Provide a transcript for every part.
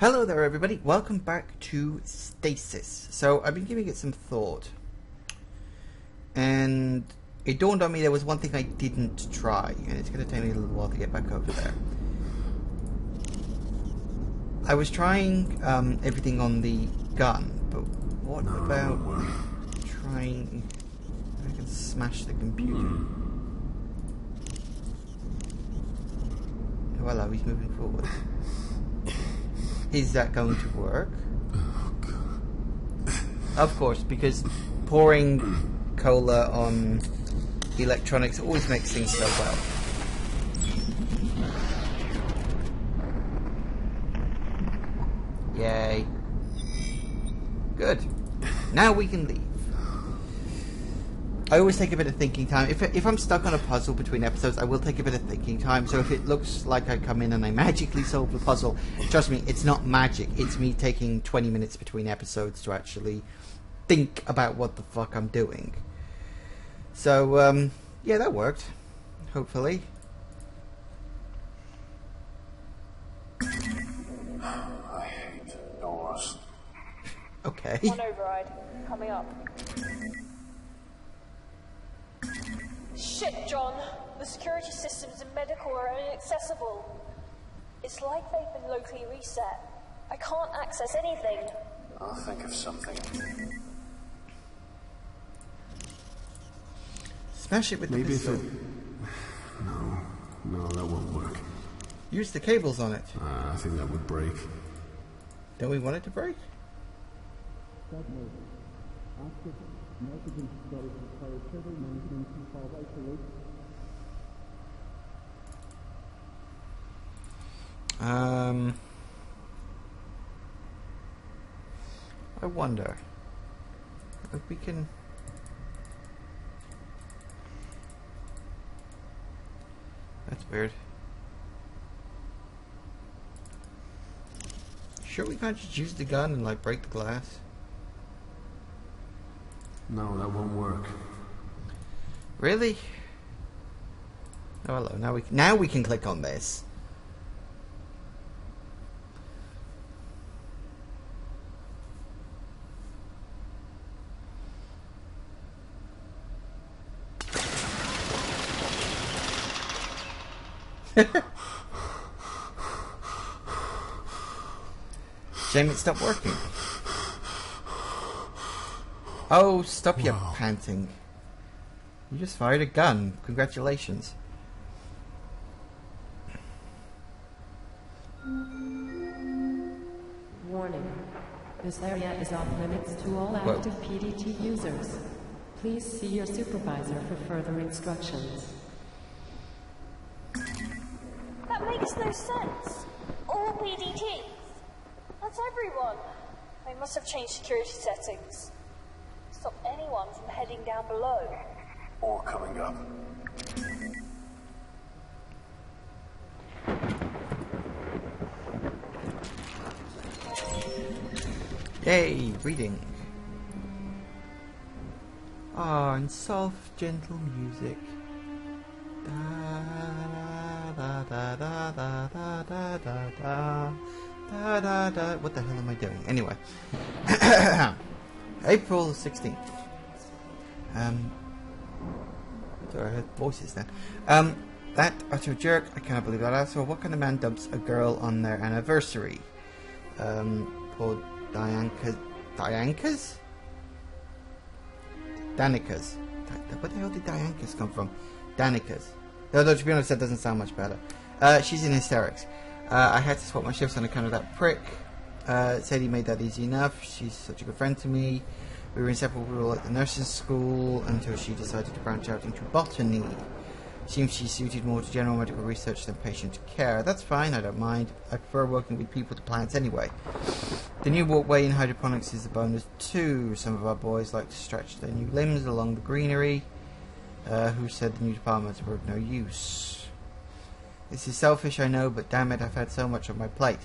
Hello there everybody, welcome back to Stasis. So I've been giving it some thought and it dawned on me there was one thing I didn't try, and it's going to take me a little while to get back over there. I was trying everything on the gun, but what about trying if I can smash the computer? Oh hello, he's moving forward. Is that going to work? Oh, God. Of course, because pouring cola on electronics always makes things so well. Yay. Good. Now we can leave. I always take a bit of thinking time. If I'm stuck on a puzzle between episodes, I will take a bit of thinking time. So if it looks like I come in and I magically solve the puzzle, trust me, it's not magic. It's me taking 20 minutes between episodes to actually think about what the fuck I'm doing. So, yeah, that worked. Hopefully. I hate doors. Okay. One override. Coming up. Shit, John. The security systems in medical are inaccessible. It's like they've been locally reset. I can't access anything. I'll think of something. Smash it with Maybe the if pistol. it... No, that won't work. Use the cables on it. I think that would break. Don't we want it to break? I wonder if we can. That's weird. Sure we can't just use the gun and like break the glass? No, that won't work. Really? Oh hello, now we can click on this. Shame it stopped working. Oh, stop your panting. You just fired a gun. Congratulations. Warning. This area is off limits to all active PDT users. Please see your supervisor for further instructions. That makes no sense. All PDTs. That's everyone. They must have changed security settings. Stop anyone from heading down below. Or coming up. Yay, reading. Ah, and soft, gentle music. Da da da da da da da da da da da da. What the hell am I doing? Anyway, April 16th. Sorry, I heard voices then. That utter jerk. I cannot believe that asshole. What kind of man dumps a girl on their anniversary? Poor Danica's? Danica's. Where the hell did Danica's come from? Danica's. Though to be honest, that doesn't sound much better. She's in hysterics. I had to swap my shifts on account of that prick. Said he made that easy enough. She's such a good friend to me. We were inseparable at the nurse's school until she decided to branch out into botany. Seems she's suited more to general medical research than patient care. That's fine, I don't mind. I prefer working with people to plants anyway. The new walkway in hydroponics is a bonus too. Some of our boys like to stretch their new limbs along the greenery. Who said the new departments were of no use? This is selfish, I know, but damn it, I've had so much on my plate.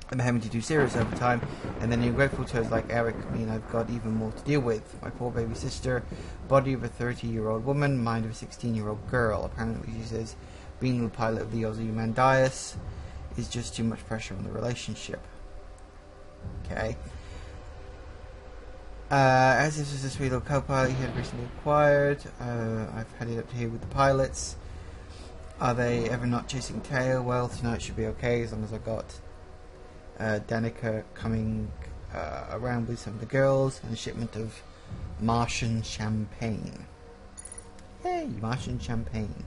I'm having to do serious overtime, and then ungrateful toes like Eric mean I've got even more to deal with. My poor baby sister, body of a 30-year-old woman, mind of a 16-year-old girl. Apparently, she says, being the pilot of the Ozymandias is just too much pressure on the relationship. Okay. As this was a sweet little co-pilot he had recently acquired, I've had it up to here with the pilots. Are they ever not chasing tail? Well, tonight should be okay as long as I got Danica coming around with some of the girls and a shipment of Martian champagne. Hey, Martian champagne.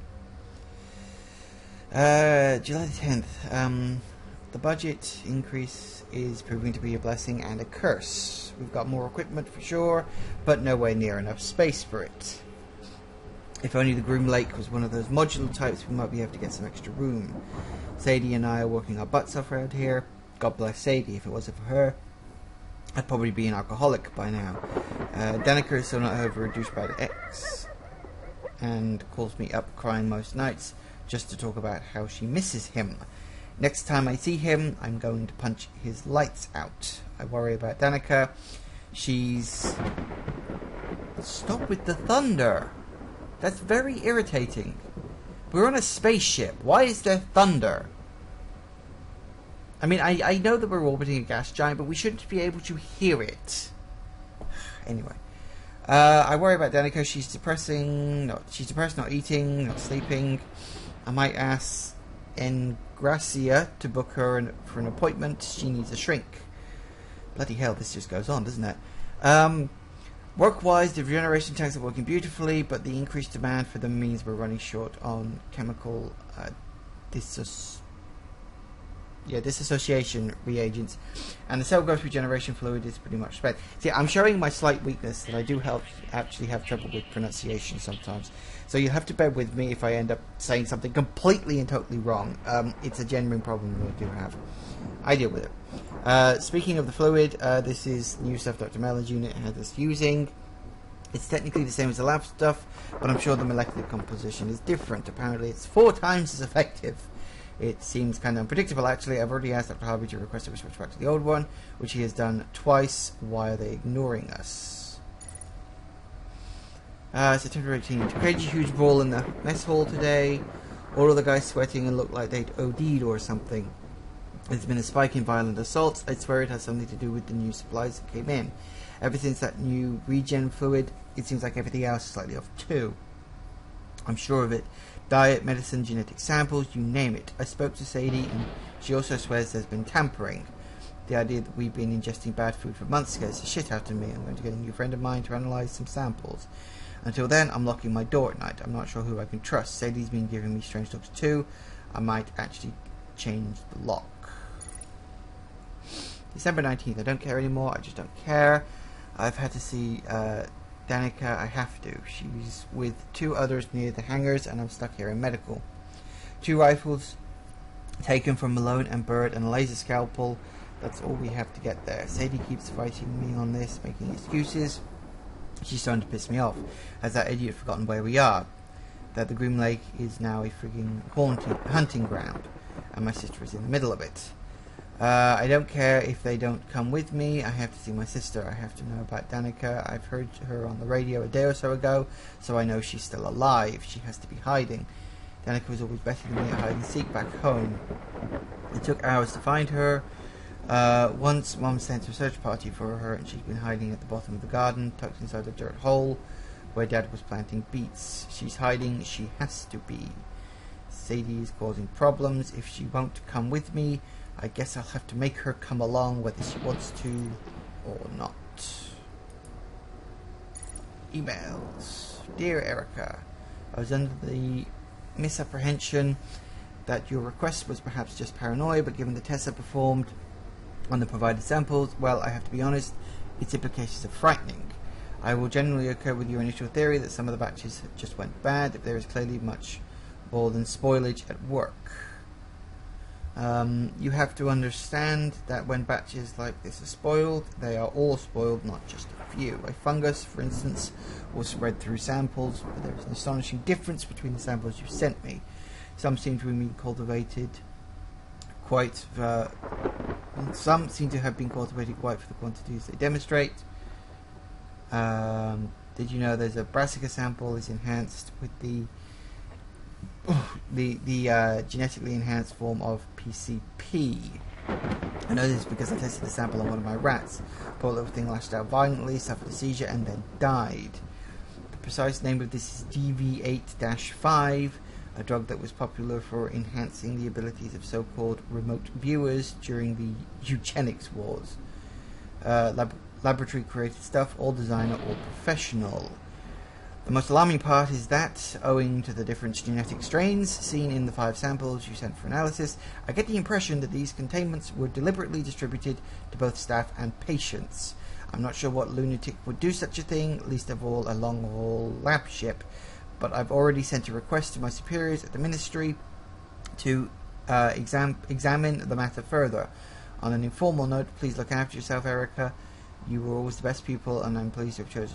July the 10th. The budget increase is proving to be a blessing and a curse. We've got more equipment for sure, but nowhere near enough space for it. If only the Groom Lake was one of those modular types, we might be able to get some extra room. Sadie and I are working our butts off around here. God bless Sadie. If it wasn't for her, I'd probably be an alcoholic by now. Danica is still not over a douchebag ex, and calls me up crying most nights just to talk about how she misses him. Next time I see him, I'm going to punch his lights out. I worry about Danica. She's... Stop with the thunder. That's very irritating. We're on a spaceship. Why is there thunder? I mean, I know that we're orbiting a gas giant, but we shouldn't be able to hear it. Anyway. I worry about Danica. She's depressed, not eating, not sleeping. I might ask Gracia to book her for an appointment. She needs a shrink. Bloody hell, this just goes on, doesn't it? Work-wise, the regeneration tanks are working beautifully, but the increased demand for them means we're running short on chemical disassociation reagents, and the cell growth regeneration fluid is pretty much spent. See, I'm showing my slight weakness that I do actually have trouble with pronunciation sometimes, so you'll have to bear with me if I end up saying something completely and totally wrong. It's a genuine problem that I do have. I deal with it. Speaking of the fluid, this is new stuff Dr. Mellon's unit had us using. It's technically the same as the lab stuff, but I'm sure the molecular composition is different. Apparently it's 4 times as effective. It seems kind of unpredictable, actually. I've already asked Dr. Harvey to request a switch back to the old one, which he has done twice. Why are they ignoring us? September 18th. Crazy huge brawl in the mess hall today. All of the guys sweating and look like they'd OD'd or something. There's been a spike in violent assaults. I swear it has something to do with the new supplies that came in. Ever since that new regen fluid, it seems like everything else is slightly off too. I'm sure of it. Diet, medicine, genetic samples, you name it. I spoke to Sadie and she also swears there's been tampering. The idea that we've been ingesting bad food for months scares the shit out of me. I'm going to get a new friend of mine to analyse some samples. Until then, I'm locking my door at night. I'm not sure who I can trust. Sadie's been giving me strange looks too. I might actually change the lock. December 19th. I don't care anymore. I just don't care. I've had to see Danica. I have to. She's with 2 others near the hangars and I'm stuck here in medical. 2 rifles taken from Malone and Bird and a laser scalpel. That's all we have to get there. Sadie keeps fighting me on this, making excuses. She's starting to piss me off. Has that idiot forgotten where we are? That the Grim Lake is now a frigging hunting ground and my sister is in the middle of it. I don't care if they don't come with me. I have to see my sister. I have to know about Danica. I've heard her on the radio a day or so ago, so I know she's still alive. She has to be hiding. Danica was always better than me at hide and seek back home. It took hours to find her. Once Mom sent a search party for her and she's been hiding at the bottom of the garden, tucked inside a dirt hole where Dad was planting beets. She's hiding. She has to be. Sadie is causing problems. If she won't come with me, I guess I'll have to make her come along whether she wants to or not. Emails. Dear Erica, I was under the misapprehension that your request was perhaps just paranoia, but given the tests I performed on the provided samples, well, I have to be honest, its implications are frightening. I will generally occur with your initial theory that some of the batches just went bad, if there is clearly much more than spoilage at work. You have to understand that when batches like this are spoiled, they are all spoiled, not just a few. A fungus, for instance, will spread through samples, but there is an astonishing difference between the samples you sent me. Some seem to have been cultivated quite for the quantities they demonstrate. Did you know there's a brassica sample is enhanced with the genetically enhanced form of PCP? I know this because I tested the sample on one of my rats. Poor little thing lashed out violently, suffered a seizure, and then died. The precise name of this is DV8-5, a drug that was popular for enhancing the abilities of so-called remote viewers during the eugenics wars. Laboratory created stuff, all designer, all professional. The most alarming part is that, owing to the different genetic strains seen in the 5 samples you sent for analysis, I get the impression that these containments were deliberately distributed to both staff and patients. I'm not sure what lunatic would do such a thing, least of all a long-haul lab ship, but I've already sent a request to my superiors at the Ministry to examine the matter further. On an informal note, please look after yourself, Erica. You were always the best pupil, and I'm pleased you chose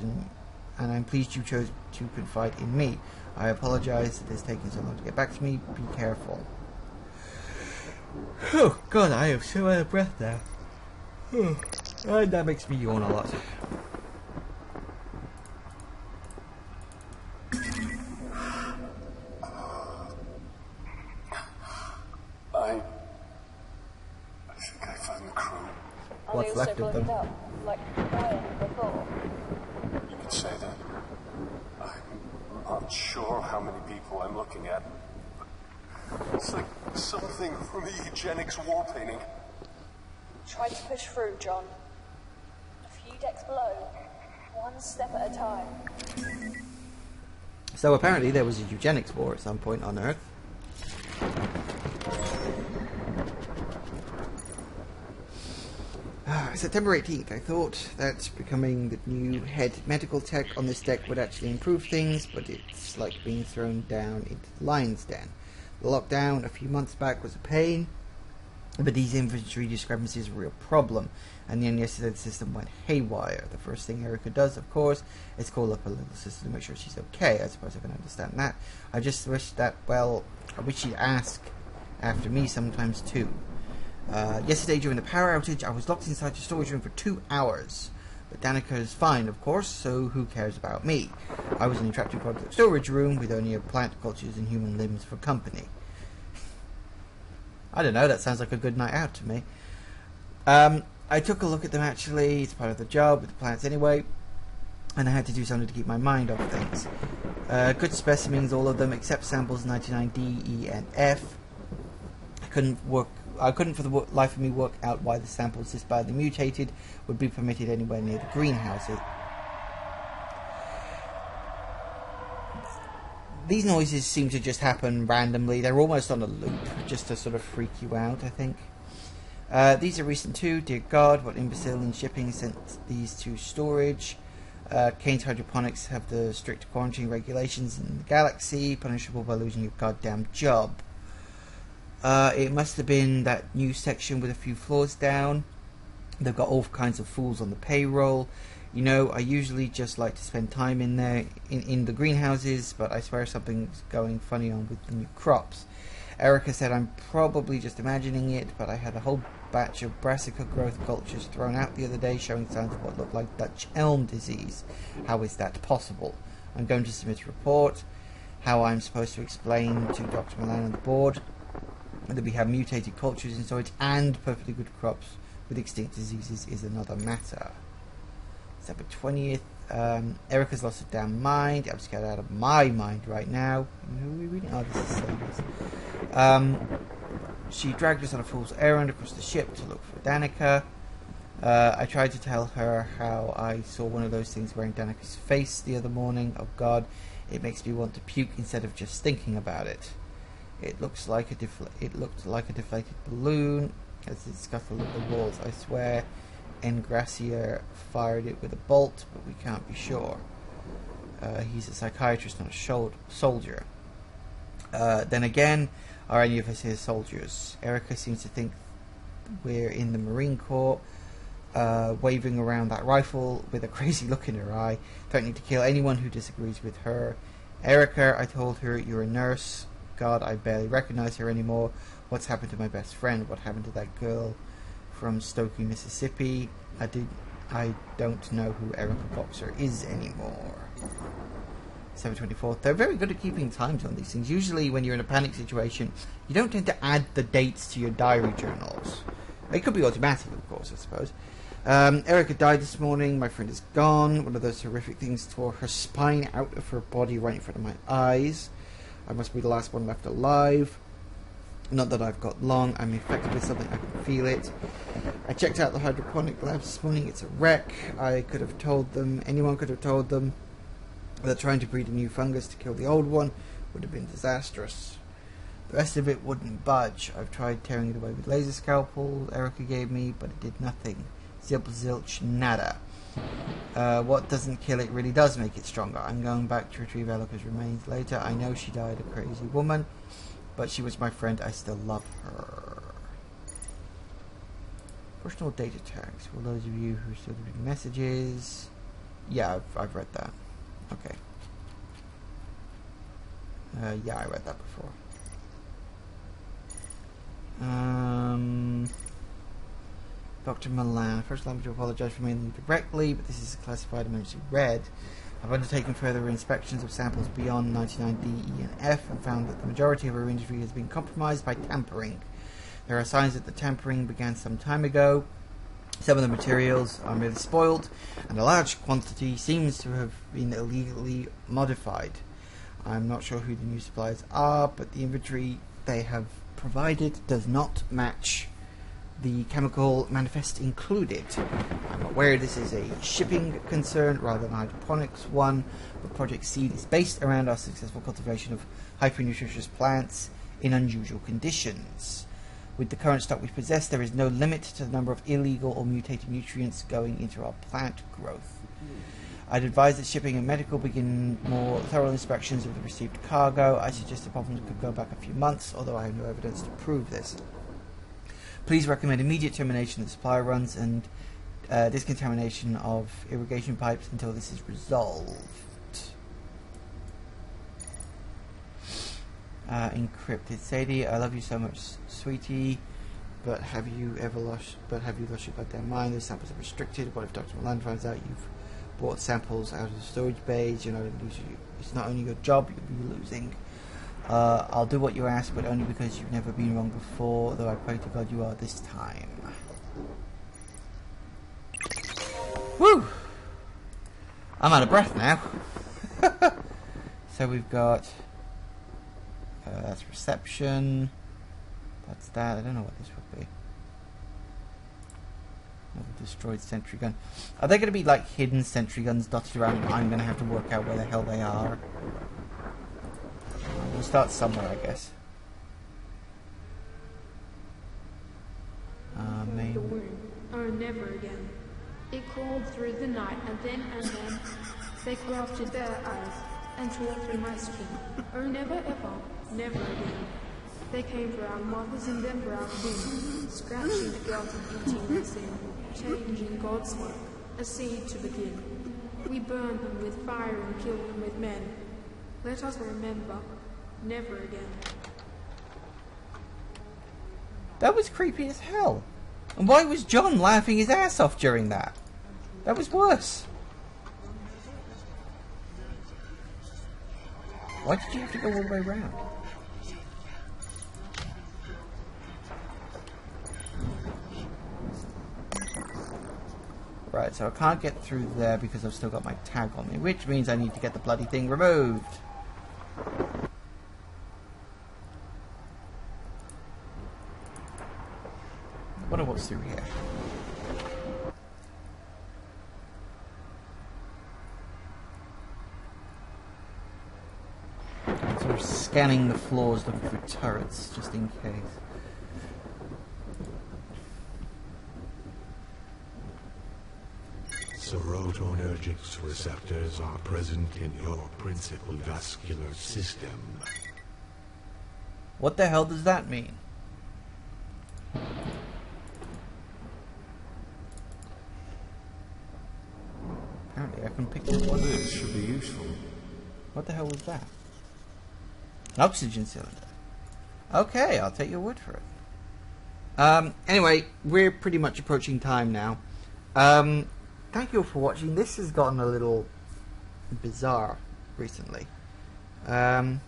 to confide in me. I apologize that it's taken so long to get back to me. Be careful. Oh God, I am so out of breath now. And that makes me yawn a lot. I think I found the crew. What's left of them? Up, like Ryan before. You could say that. I'm not sure how many people I'm looking at, but it's like something from a eugenics war painting. Try to push through, John. A few decks below, one step at a time. So apparently there was a eugenics war at some point on Earth. September 18th, I thought that becoming the new head medical tech on this deck would actually improve things, but it's like being thrown down into the lion's den. The lockdown a few months back was a pain, but these inventory discrepancies are a real problem, and then yesterday the system went haywire. The first thing Erica does, of course, is call up her little sister to make sure she's okay. I suppose I can understand that. I just wish that, well, I wish she'd ask after me sometimes too. Yesterday during the power outage, I was locked inside the storage room for 2 hours. But Danica is fine, of course, so who cares about me? I was only trapped in part of the storage room with only plant cultures and human limbs for company. I don't know, that sounds like a good night out to me. I took a look at them actually, it's part of the job with the plants anyway, and I had to do something to keep my mind off things. Good specimens, all of them, except samples 99D, E, and F. I couldn't for the life of me work out why the samples this badly mutated would be permitted anywhere near the greenhouses. These noises seem to just happen randomly. They're almost on a loop, just to sort of freak you out, I think. These are recent too. Dear God, what imbecile in shipping sent these to storage? Kane's Hydroponics have the strict quarantine regulations in the galaxy, punishable by losing your goddamn job. It must have been that new section with a few floors down. They've got all kinds of fools on the payroll. You know, I usually just like to spend time in there, in the greenhouses, but I swear something's going funny on with the new crops. Erica said I'm probably just imagining it, but I had a whole batch of brassica growth cultures thrown out the other day showing signs of what looked like Dutch elm disease. How is that possible? I'm going to submit a report. How I'm supposed to explain to Dr. Milan and the board that we have mutated cultures in storage and perfectly good crops with extinct diseases is another matter. December 20th, Erica's lost her damn mind. I'm scared out of my mind right now. Who are we reading? Oh, this is STASIS. She dragged us on a fool's errand across the ship to look for Danica. I tried to tell her how I saw one of those things wearing Danica's face the other morning. Oh God, it makes me want to puke instead of just thinking about it. It looked like a deflated balloon as it scuffled at the walls. I swear Engracia fired it with a bolt, but we can't be sure. He's a psychiatrist, not a soldier. Then again, are any of us here soldiers? Erica seems to think we're in the Marine Corps, waving around that rifle with a crazy look in her eye, threatening to kill anyone who disagrees with her. Erica, I told her, you're a nurse. God, I barely recognize her anymore. What's happened to my best friend? What happened to that girl from Stokey, Mississippi? I don't know who Erica Boxer is anymore. 7/24. They're very good at keeping times on these things. Usually when you're in a panic situation, you don't tend to add the dates to your diary journals. It could be automatic, of course, I suppose. Erica died this morning. My friend is gone. One of those horrific things tore her spine out of her body right in front of my eyes. I must be the last one left alive. Not that I've got long. I'm infected with something. I can feel it. I checked out the hydroponic lab this morning. It's a wreck. I could have told them, anyone could have told them, that trying to breed a new fungus to kill the old one would have been disastrous. The rest of it wouldn't budge. I've tried tearing it away with laser scalpel Erica gave me, but it did nothing. Zilch, zilch, nada. What doesn't kill it really does make it stronger. I'm going back to retrieve Erica's remains later. I know she died a crazy woman, but she was my friend. I still love her. Personal data tags. For those of you who still reading messages. Yeah, I've read that. Okay. Yeah, I read that before. Dr. Milan, first allow me to apologise for mailing you directly, but this is a classified emergency read. I've undertaken further inspections of samples beyond 99D, E, and F and found that the majority of our industry has been compromised by tampering. There are signs that the tampering began some time ago. Some of the materials are merely spoiled, and a large quantity seems to have been illegally modified. I'm not sure who the new suppliers are, but the inventory they have provided does not match the chemical manifest included. I'm aware this is a shipping concern rather than a hydroponics one, but Project Seed is based around our successful cultivation of hyper-nutritious plants in unusual conditions. With the current stock we possess, there is no limit to the number of illegal or mutated nutrients going into our plant growth. I'd advise that shipping and medical begin more thorough inspections of the received cargo. I suggest the problems could go back a few months, although I have no evidence to prove this. Please recommend immediate termination of the supply runs and discontamination of irrigation pipes until this is resolved. Encrypted. Sadie, I love you so much, sweetie. But have you lost your goddamn mind? Those samples are restricted. What if Dr. Milan finds out you've brought samples out of the storage bays? It's not only your job you'll be losing. I'll do what you ask, but only because you've never been wrong before, though I pray to God you are this time. Woo! I'm out of breath now. So we've got... that's reception. That's that. I don't know what this would be. Another destroyed sentry gun. Are they going to be like hidden sentry guns dotted around and I'm going to have to work out where the hell they are? We'll start somewhere, I guess. The womb. Oh, never again. It crawled through the night, and then they grafted their eyes and tore through my skin. Oh, never ever, never again. They came for our mothers and then for our kin, scratching the girls of beauty and sin, changing God's work, a seed to begin. We burned them with fire and killed them with men. Let us remember. Never again. That was creepy as hell. And why was John laughing his ass off during that? That was worse. Why did you have to go all the way around? Right, so I can't get through there because I've still got my tag on me, which means I need to get the bloody thing removed. I wonder what's through here. I'm sort of scanning the floors looking for turrets, just in case. Serotonergic receptors are present in your principal vascular system. What the hell does that mean? Apparently I can pick this one up. This should be useful. What the hell was that? An oxygen cylinder. Okay, I'll take your word for it. Anyway, we're pretty much approaching time now. Thank you all for watching. This has gotten a little bizarre recently. But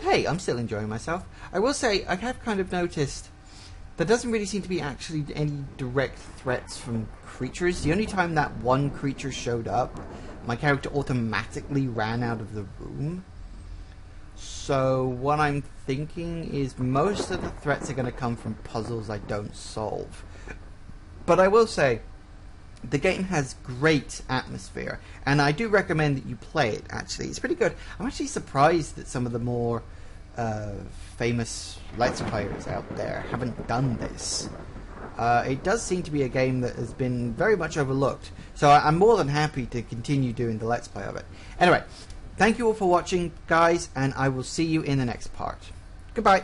hey, I'm still enjoying myself. I will say, I have kind of noticed there doesn't really seem to be actually any direct threats from creatures. The only time that one creature showed up, my character automatically ran out of the room. So what I'm thinking is most of the threats are going to come from puzzles I don't solve. But I will say, the game has great atmosphere, and I do recommend that you play it, actually. It's pretty good. I'm actually surprised that some of the more famous Let's Players out there haven't done this. It does seem to be a game that has been very much overlooked, so I'm more than happy to continue doing the Let's Play of it. Anyway, thank you all for watching, guys, and I will see you in the next part. Goodbye.